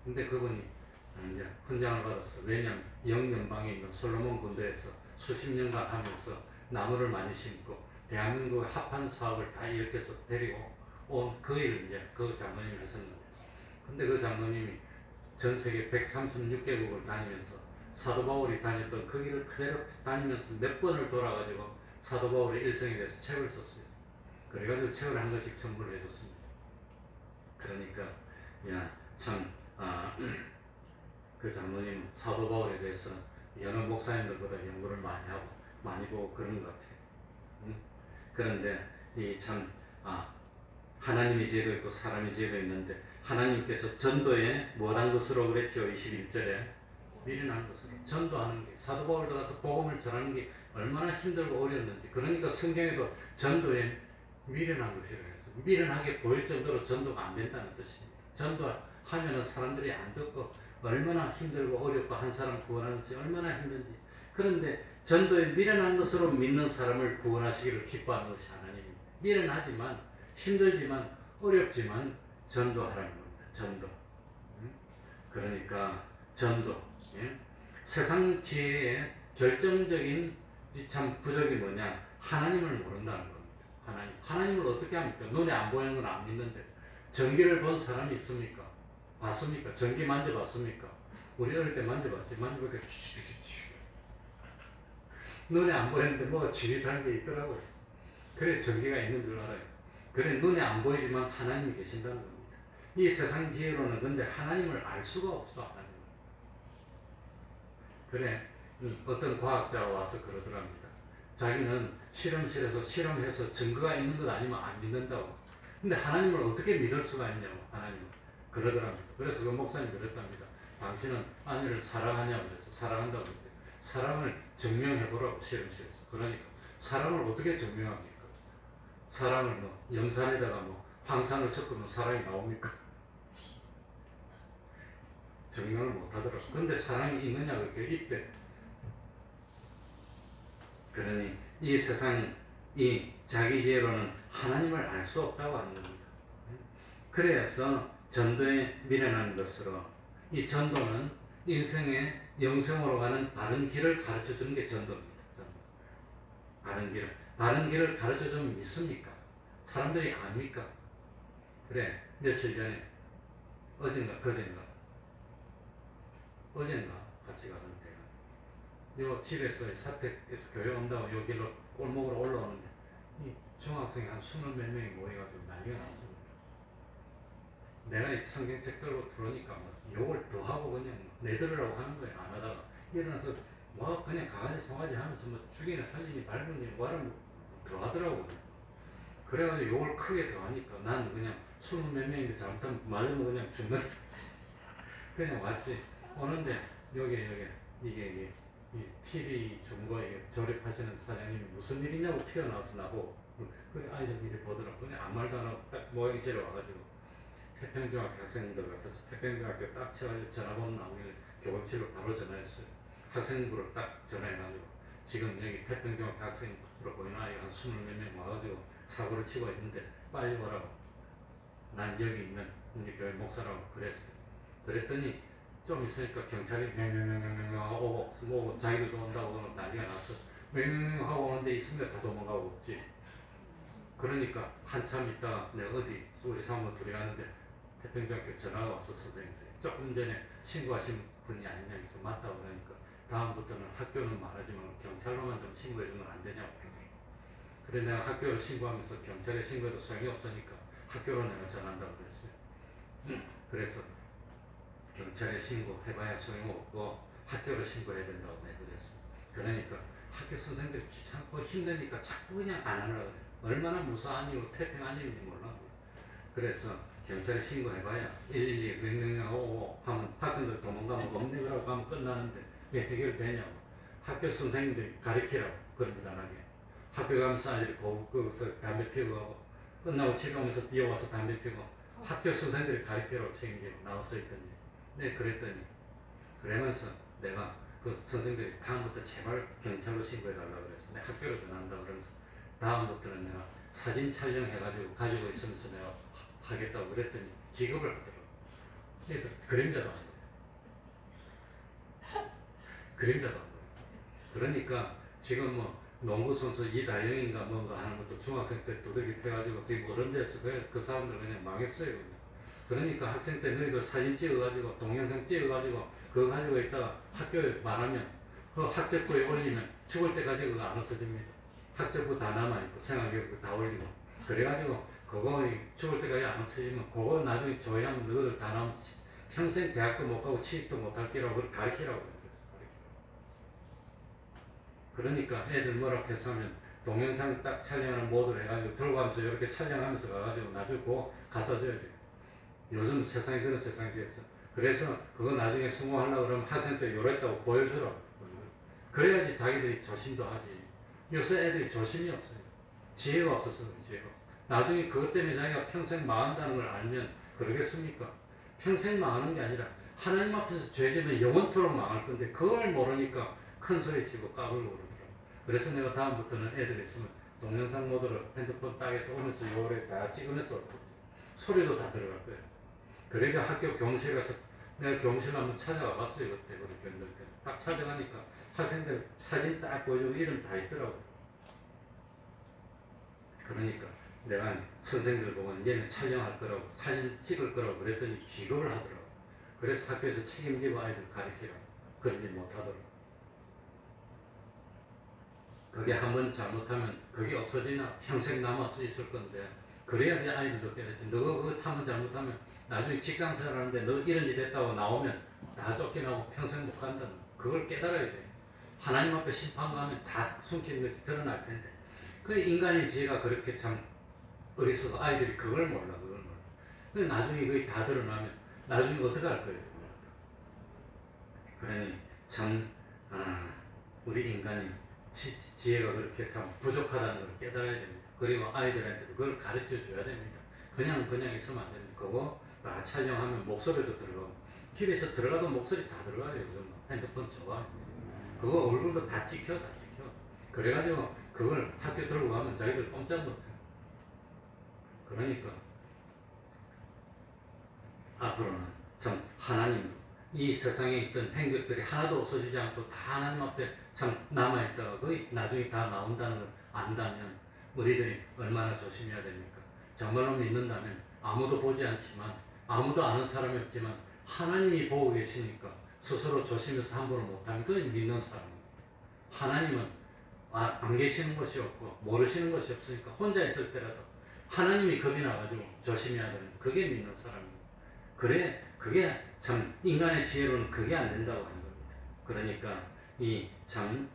근데 그분이 이제 훈장을 받았어. 왜냐하면 영연방에 있는 솔로몬 군대에서 수십 년간 하면서 나무를 많이 심고 대한민국의 합한 사업을 다 이렇게해서 데리고 온 그 일을 이제 그 장로님이 하셨는데, 근데 그 장로님이 전 세계 136개국을 다니면서 사도 바울이 다녔던 그 길을 그대로 다니면서 몇 번을 돌아가지고 사도 바울의 일생에 대해서 책을 썼어요. 그래가지고 책을 한 권씩 선물을 해줬습니다. 그러니까 그 장로님 사도 바울에 대해서 여러 목사님들보다 연구를 많이 하고 많이 보고 그런 것 같아요. 그런데 하나님의 지혜도 있고 사람의 지혜도 있는데 하나님께서 전도에 뭐한 것으로 그랬죠? 21절에 미련한 것으로 전도하는 게, 사도 바울도 가서 복음을 전하는 게 얼마나 힘들고 어려웠는지. 그러니까 성경에도 전도에 미련한 것이라고 했어요. 미련하게 보일 정도로 전도가 안 된다는 뜻입니다. 전도하면은 사람들이 안 듣고 얼마나 힘들고 어렵고 한 사람 구원하는 것이 얼마나 힘든지. 그런데 전도에 미련한 것으로 믿는 사람을 구원하시기를 기뻐하는 것이 하나님입니다. 미련하지만 힘들지만 어렵지만 전도하라는 겁니다. 전도. 그러니까 전도. 세상 지혜의 결정적인 참 부족이 뭐냐? 하나님을 모른다는 겁니다. 하나님을 어떻게 합니까? 눈에 안 보이는 건 안 믿는데 전기를 본 사람이 있습니까? 봤습니까? 전기 만져봤습니까? 우리 어릴 때 만져봤지. 만져보니까 눈에 안 보이는데 뭐가 지릿한 게 있더라고요. 그래 전기가 있는 줄 알아요. 그래 눈에 안 보이지만 하나님이 계신다는 겁니다. 이 세상 지혜로는 근데 하나님을 알 수가 없어. 하나님. 그래 어떤 과학자가 와서 그러더랍니다. 자기는 실험실에서 실험해서 증거가 있는 것 아니면 안 믿는다고. 근데 하나님을 어떻게 믿을 수가 있냐고. 하나님을 그러더랍니다. 그래서 그 목사님 그랬답니다. 당신은 아내를 사랑하냐고 해서 사랑한다고 했어요. 사랑을 증명해보라고 실험실에서. 그러니까 사랑을 어떻게 증명합니까? 사랑을 염산에다가 황산을 섞으면 사랑이 나옵니까? 증명을 못하더라고. 근데 사랑이 있느냐 그렇게 있대. 그러니 이 세상 이 자기 지혜로는 하나님을 알 수 없다고 하는 겁니다. 그래서 전도에 미련한 것으로, 이 전도는 인생의 영생으로 가는 바른 길을 가르쳐 주는 게 전도입니다. 바른 길을 가르쳐 주면 믿습니까? 사람들이 압니까? 그래, 며칠 전에 어젠가 같이 가는데 요 집에서 사택에서 교회 온다고 요 길로 골목으로 올라오는데 이 중학생이 한 20몇 명이 모여가지고 난리가 났습니다. 내가 성경책 들고 들어오니까 욕을 더 하고 그냥 내들으라고 하는 거예요. 안 하다가 일어나서 그냥 강아지 송아지 하면서 죽이나 살리니 밟으니 와라 더 하더라고. 그래가지고 욕을 크게 더 하니까 난 그냥 20몇 명인데 잘못하면 맞으면 그냥 죽는 그냥 왔지. 오는데 이게 이 TV 중고 조립하시는 사장님이 무슨 일이냐고 튀어나와서 나보고 그래 아이들 미리 보더라고. 그냥 아무 말도 안 하고 딱 모양실에 와가지고 태평중학교 학생들 같아서 태평중학교 딱 쳐가지고 전화번호 나오길래 교원실로 바로 전화했어요. 학생부를 딱 전화해가지고 지금 여기 태평중학교 학생으로 보이는 아이가 한 20몇 명 와가지고 사고를 치고 있는데 빨리 오라고. 난 여기 있는 우리 교회 목사라고 그랬어요. 그랬더니 좀 있으니까 경찰이 맹맹맹맹 하고 오고 자기들도 온다고 난리가 났어. 맹맹맹 하고 오는데 있으면 다 도망가고 없지. 그러니까 한참 있다가 내가 어디 우리 사모 둘이 가는데 태평중학교 전화가 와서 선생님들이 조금 전에 신고하신 분이 아니냐 해서 맞다고 그러니까 다음부터는 학교는 말하지만 경찰로만 좀 신고해주면 안 되냐고 그러더라고. 그래 내가 학교를 신고하면서 경찰에 신고해도 소용이 없으니까 학교로 내가 전한다고 그랬어요. 그래서 경찰에 신고해봐야 소용없고 학교로 신고해야 된다고 내가 그랬어요. 그러니까 학교 선생님들이 귀찮고 힘드니까 자꾸 그냥 안 하려고 그래요. 얼마나 무사한 이유, 태평한 일인지 몰라. 그래서 경찰에 신고해봐야 112, 100명 하면 학생들 도망가면 없네라고 하면 끝나는데 왜 해결되냐고. 학교 선생님들이 가르치라고 그런 짓 안 하게. 학교 가면서 아이들이 거기서 담배 피우고 하고 끝나고 집에 오면서 뛰어와서 담배 피우고 학교 선생님들이 가르치라고 책임지고 나와서 있더니 네 그랬더니 그러면서 내가 그 선생님들이 다음부터 제발 경찰로 신고해달라고 그래서 내가 학교로 전한다고 그러면서 다음부터는 내가 사진 촬영해가지고 가지고 있으면서 내가 하겠다고 그랬더니 기겁을 하더라고. 얘들 그림자도 안 보여. 그림자도 안 보여. 그러니까 지금 뭐 농구선수 이다영인가 뭔가 하는 것도 중학생 때 두들기 패가지고 지금 어른 됐어. 그 사람들 그냥 망했어요. 그냥. 그러니까 학생 때 너희들 사진 찍어가지고 동영상 찍어가지고 그거 가지고 있다가 학교에 말하면 그 학적부에 올리면 죽을 때까지 그거 안 없어집니다. 학적부 다 남아있고 생활교육부 다 올리고 그래가지고 그거 죽을 때까지 안 없어지면 그거 나중에 조회하면 너희들 다 나오면 평생 대학도 못 가고 취직도 못 할 기라고 가르치라고 그랬어. 그러니까 애들 뭐라 해서 하면 동영상 딱 촬영하는 모드를 해가지고 들고 가면서 이렇게 촬영하면서 가가지고 나중에 그거 갖다 줘야 돼요. 요즘 세상이 그런 세상이 됐어. 그래서 그거 나중에 성공하려고 그러면 학생 때 요랬다고 보여주라고. 그래야지 자기들이 조심도 하지. 요새 애들이 조심이 없어요. 지혜가 없어서 지혜가. 나중에 그것 때문에 자기가 평생 망한다는 걸 알면 그러겠습니까? 평생 망하는 게 아니라 하나님 앞에서 죄지면 영원토록 망할 건데 그걸 모르니까 큰 소리 치고 까불고 그러더라고. 그래서 내가 다음부터는 애들 있으면 동영상 모드로 핸드폰 딱에서 오면서 요래 다 찍으면서 올 거지. 소리도 다 들어갈 거야. 그래서 학교 교무실에 가서 내가 교무실 한번 찾아가 봤어요. 그때 우리 교인들 때. 딱 찾아가니까 학생들 사진 딱 보여주고 이름 다 있더라고. 그러니까 내가 선생들 보고 이제는 촬영할 거라고 사진 찍을 거라고 그랬더니 기겁을 하더라고. 그래서 학교에서 책임지고 아이들 가르치라고. 그런지 못하더라고. 그게 한번 잘못하면 그게 없어지나 평생 남아서 있을 건데 그래야지 아이들도 깨닫지. 너가 그거 한번 잘못하면 나중에 직장 생활하는데 너 이런 짓 했다고 나오면 다 쫓겨나고 평생 못 간다는 그걸 깨달아야 돼. 하나님 앞에 심판하면 다 숨기는 것이 드러날 텐데 그 인간의 지혜가 그렇게 참 어리석어. 아이들이 그걸 몰라. 그걸 몰라. 근데 나중에 그게 다 드러나면 나중에 어떻게 할 거예요? 그러니 참 우리 인간이 지혜가 그렇게 참 부족하다는 걸 깨달아야 됩니다. 그리고 아이들한테도 그걸 가르쳐 줘야 됩니다. 그냥 있으면 안 됩니다. 그거 다 촬영하면 목소리도 들어가고 길에서 들어가도 목소리 다 들어가요. 요즘 핸드폰 좋아. 그거 얼굴도 다 찍혀. 그래가지고 그걸 학교 들고 가면 자기들 꼼짝 못해. 그러니까 앞으로는 참 하나님도 이 세상에 있던 행적들이 하나도 없어지지 않고 다 하나님 앞에 참 남아있다가 거의 나중에 다 나온다는 걸 안다면 우리들이 얼마나 조심해야 됩니까? 정말로 믿는다면 아무도 보지 않지만 아무도 아는 사람이 없지만 하나님이 보고 계시니까 스스로 조심해서 함부로 못하면 그건 믿는 사람입니다. 하나님은 안 계시는 것이 없고 모르시는 것이 없으니까 혼자 있을 때라도 하나님이 겁이 나가지고 조심해야 되는 그게 믿는 사람입니다. 그래 그게 참 인간의 지혜로는 그게 안 된다고 하는 겁니다. 그러니까 이 참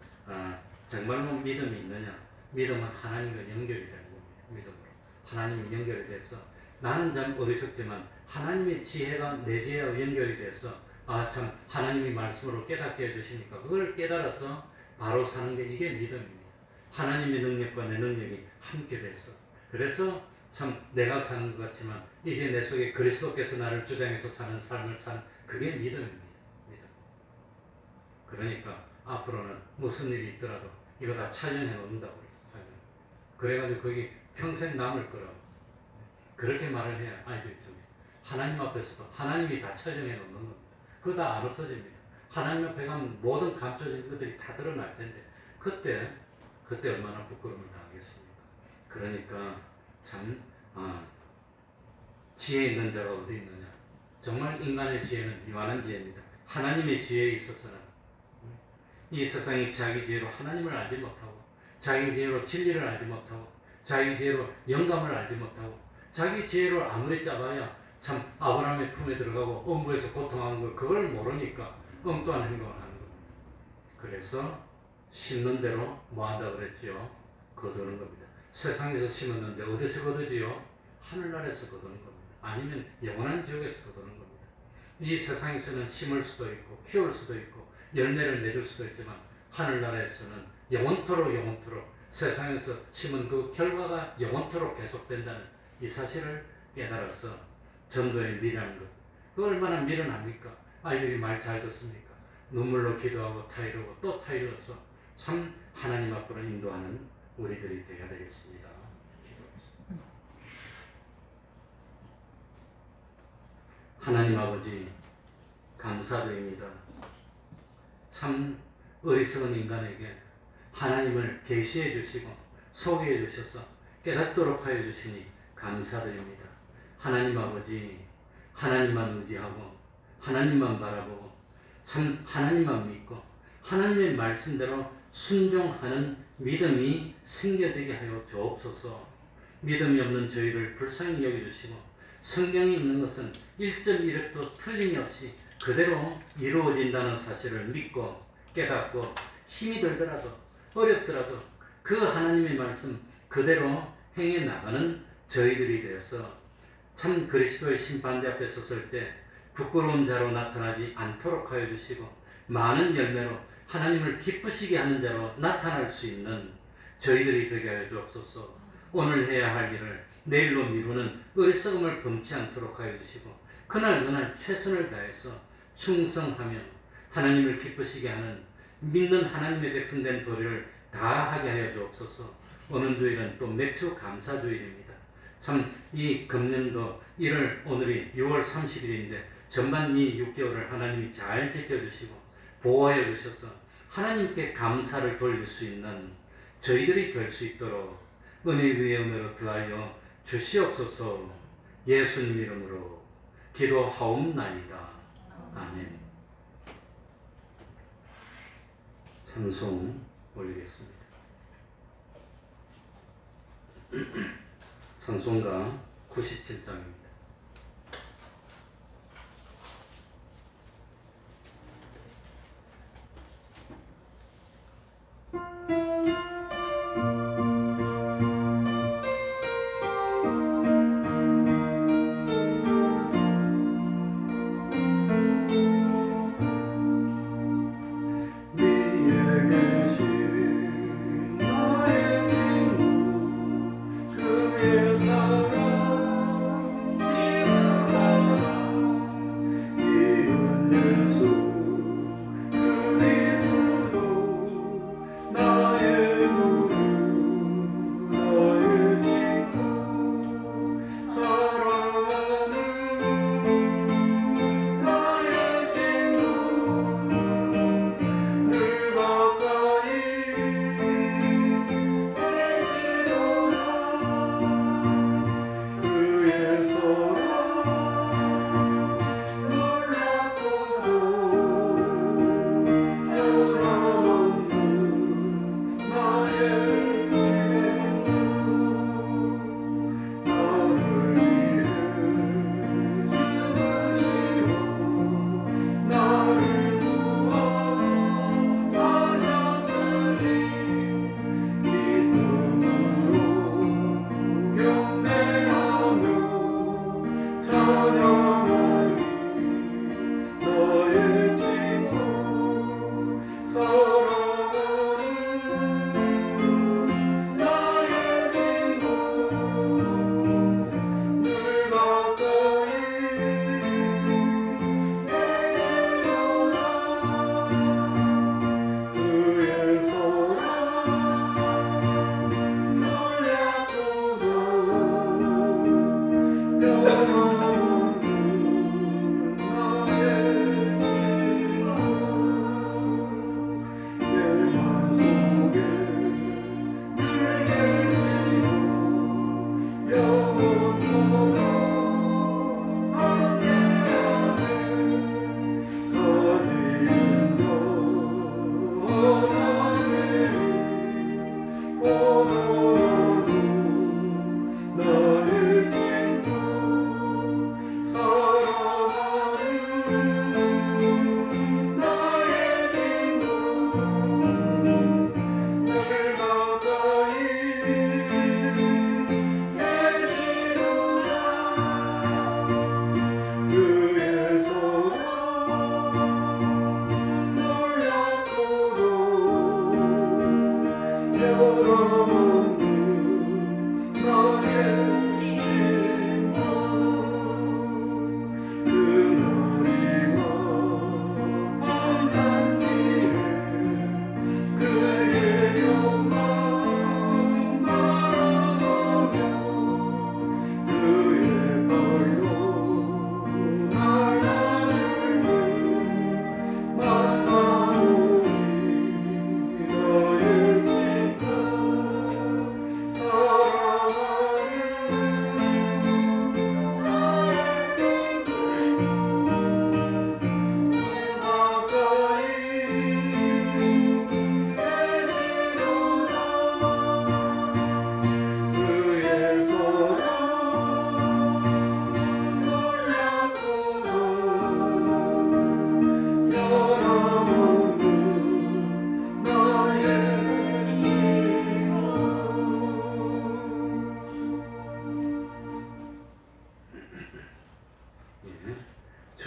정말로 믿음이 있느냐? 믿음은 하나님과 연결이 되는 겁니다. 믿음으로 하나님이 연결이 돼서 나는 참 어리석지만 하나님의 지혜가 내 지혜와 연결이 돼서 참 하나님이 말씀으로 깨닫게 해주시니까 그걸 깨달아서 바로 사는 게 이게 믿음입니다. 하나님의 능력과 내 능력이 함께 돼서 그래서 참 내가 사는 것 같지만 이제 내 속에 그리스도께서 나를 주장해서 사는 삶을 사는 그게 믿음입니다. 믿음. 그러니까 앞으로는 무슨 일이 있더라도 이거 다 촬영해 놓는다고 그랬어요. 그래가지고 거기 평생 남을 거라고 그렇게 말을 해야 아이들이 정신. 하나님 앞에서도 하나님이 다 촬영해 놓는 겁니다. 그거 다 안 없어집니다. 하나님 앞에 가면 모든 감춰진 것들이 다 드러날 텐데 그때 얼마나 부끄러움을 당하겠습니까? 그러니까 참 지혜 있는 자가 어디 있느냐? 정말 인간의 지혜는 유한한 지혜입니다. 하나님의 지혜에 있어서는 이 세상이 자기 지혜로 하나님을 알지 못하고, 자기 지혜로 진리를 알지 못하고, 자기 지혜로 영감을 알지 못하고, 자기 지혜로 아무리 짜봐야 참 아브라함의 품에 들어가고 음부에서 고통하는 걸 그걸 모르니까 엉뚱한 행동을 하는 겁니다. 그래서 심는 대로 뭐 한다 그랬지요? 거두는 겁니다. 세상에서 심었는데 어디서 거두지요? 하늘나라에서 거두는 겁니다. 아니면 영원한 지옥에서 거두는 겁니다. 이 세상에서는 심을 수도 있고 키울 수도 있고 열매를 맺을 수도 있지만 하늘나라에서는 영원토록 세상에서 심은 그 결과가 영원토록 계속된다는 이 사실을 깨달아서 전도에 미련한 것. 그 얼마나 미련합니까? 아이들이 말 잘 듣습니까? 눈물로 기도하고 타이르고 또 타이르어서 참 하나님 앞으로 인도하는 우리들이 되어야 되겠습니다. 기도하겠습니다. 하나님 아버지 감사드립니다. 참 어리석은 인간에게 하나님을 계시해 주시고 소개해 주셔서 깨닫도록 하여 주시니 감사드립니다. 하나님 아버지 하나님만 의지하고 하나님만 바라보고 참 하나님만 믿고 하나님의 말씀대로 순종하는 믿음이 생겨지게 하여 주옵소서. 믿음이 없는 저희를 불쌍히 여겨주시고 성경에 있는 것은 1.1획도 틀림이 없이 그대로 이루어진다는 사실을 믿고 깨닫고 힘이 들더라도 어렵더라도 그 하나님의 말씀 그대로 행해 나가는 저희들이 되어서 참 그리스도의 심판대 앞에 섰을 때 부끄러운 자로 나타나지 않도록 하여 주시고 많은 열매로 하나님을 기쁘시게 하는 자로 나타날 수 있는 저희들이 되게 하여 주옵소서. 오늘 해야 할 일을 내일로 미루는 어리석음을 범치 않도록 하여 주시고 그날 최선을 다해서 충성하며 하나님을 기쁘시게 하는 믿는 하나님의 백성된 도리를 다 하게 하여 주옵소서. 오는 주일은 또 맥주 감사주일입니다. 참 이 금년도 1월 오늘이 6월 30일인데 전반 이 6개월을 하나님이 잘 지켜주시고 보호하여 주셔서 하나님께 감사를 돌릴 수 있는 저희들이 될 수 있도록 은혜 위에 은혜로 더하여 주시옵소서. 예수님 이름으로 기도하옵나이다. 아멘. 찬송 올리겠습니다. 찬송가 97장입니다.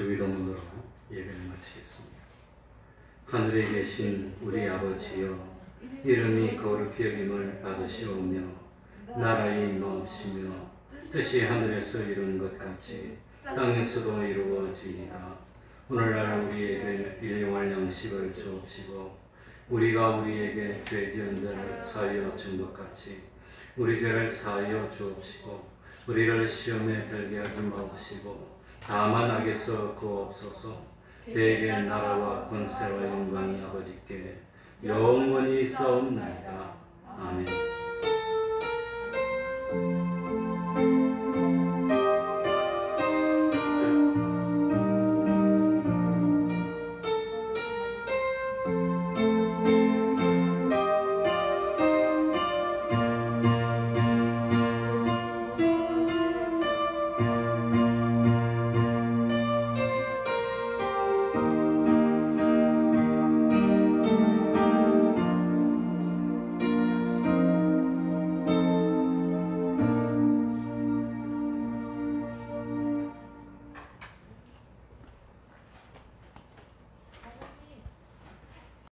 주기도문으로 예배를 마치겠습니다. 하늘에 계신 우리 아버지여, 이름이 거룩히 여김을 받으시오며 나라의 임하옵시며 뜻이 하늘에서 이룬 것 같이 땅에서도 이루어지이다. 오늘날 우리에게 일용할 양식을 주옵시고 우리가 우리에게 죄 지은 자를 사하여 준 것 같이 우리 죄를 사하여 주옵시고 우리를 시험에 들게 하지 마옵시고 다만 악에서 구하옵소서. 대개 나라와 권세와 영광이 아버지께 영원히 있사옵나이다.